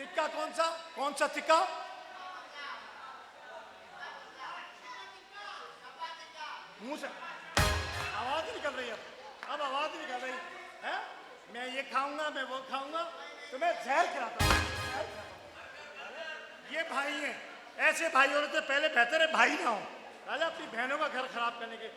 टिक्का कौन सा टिक्का? मुंह से आवाज ही निकल रही है। अब आवाज ही निकल रही है। मैं ये खाऊंगा, मैं वो खाऊंगा, तो मैं जहर खिलाता हूँ। ये भाई हैं, ऐसे भाई होने से पहले बेहतर है भाई ना हो। राजा अपनी बहनों का घर खराब करने के।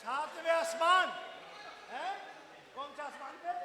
सातवें आसमान है? कौन सा आसमान पे?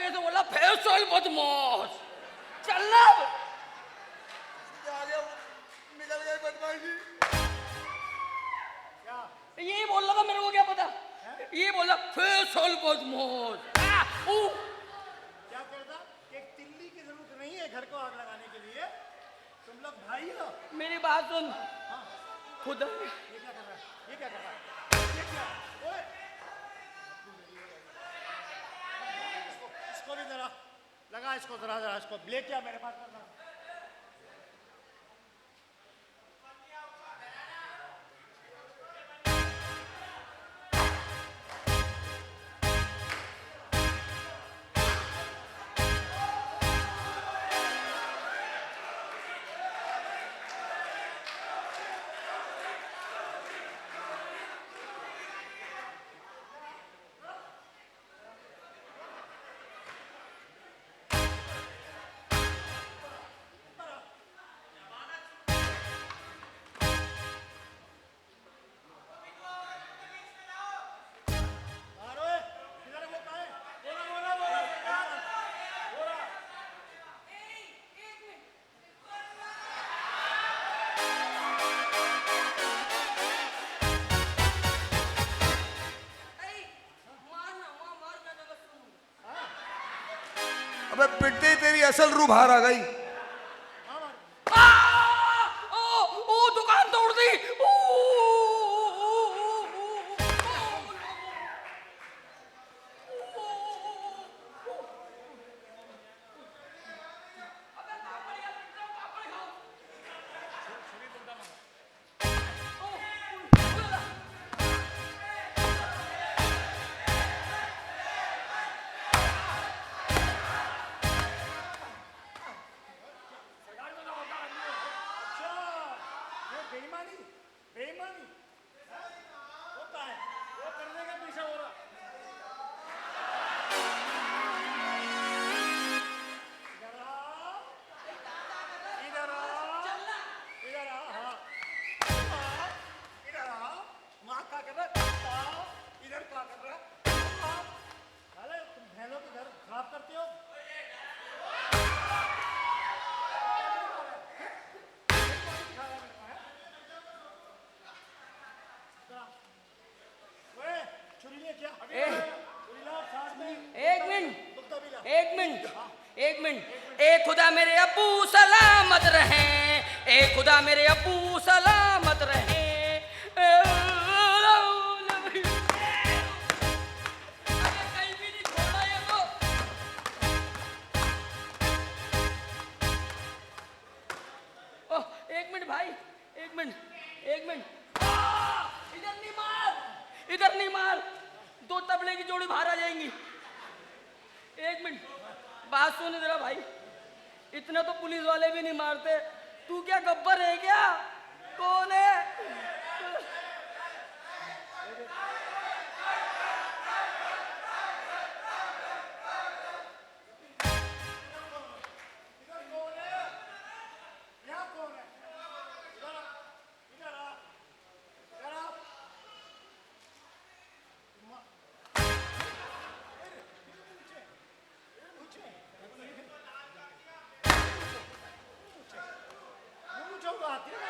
तो बोला फैसल बदमाश चलना निकल गए बदमाशी। क्या ये बोल रहा था, मेरे को क्या पता है? ये बोला फैसल बदमाश। क्या करता? एक तिल्ली की जरूरत नहीं है घर को आग लगाने के लिए। तुम लोग भाई हो। मेरी बात सुन। हाँ। खुदा ये क्या कर रहा है? ये क्या कर रहा है? ये क्या? ओए! इसको भी जरा लगा, इसको जरा इसको ब्लेक क्या मेरे पास करना। पिटते ही तेरी असल रूह बाहर आ गई। ओ दुकान तोड़ दी। अच्छा, ये बेईमानी बेईमानी होता है, वो करने का पीछे हो रहा। इधर आ, इधर आ, इधर आ, हाँ, इधर आ, वहाँ क्या कर रहा है? इधर क्या कर रहा है? अरे तुम बहनों के घर खराब करते हो। ओए, छुरी ले क्या? छुरी ला, साथ में। एक मिनट, कुत्ता भी ला। एक मिनट, एक मिनट। ए खुदा मेरे अब्बू सलामत रहे, ए खुदा मेरे अब्बू सलामत रहे। कहीं भी नहीं छोड़ा ये तो। ओह, एक मिनट भाई, एक मिनट, एक मिनट। इधर नहीं मार, इधर नहीं मार, दो तबले की जोड़ी बाहर आ जाएंगी। एक मिनट, बात सुन जरा भाई, इतना तो पुलिस वाले भी नहीं मारते, तू क्या गब्बर है क्या? कौन है? इधर कौन है? यहाँ कौन है? इधर आ, इधर आ, इधर आ। ऊँचा हुआ हाथी है ना?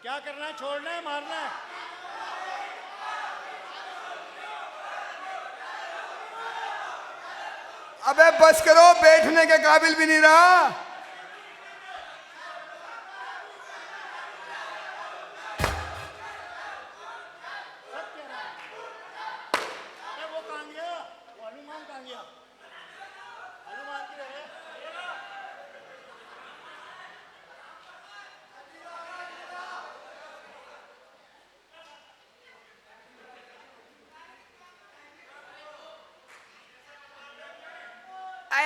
क्या करना है? छोड़ना है, मारना है? अबे बस करो, बैठने के काबिल भी नहीं रहा। सब कह रहा है। अरे वो कहाँ गया? वो हनुमान कहाँ गया? हनुमान की रहे।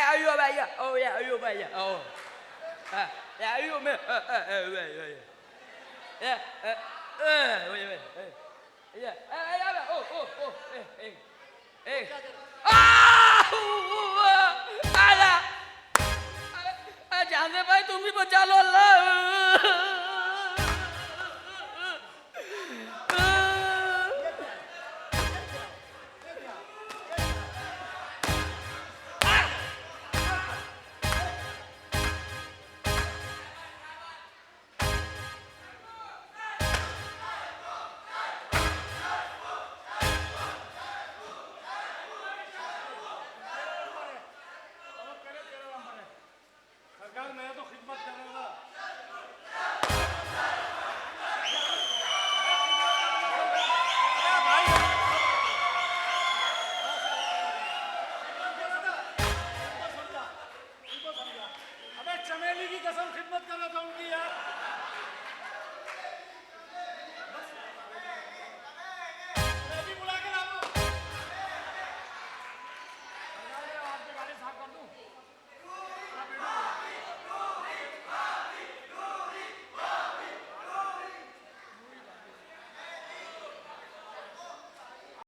Ayo bayar, oh ya, ayo bayar, oh, ya ayo me, ya, ya, ya, oh, आला, जाने भाई तुम भी बचा लो अल्लाह।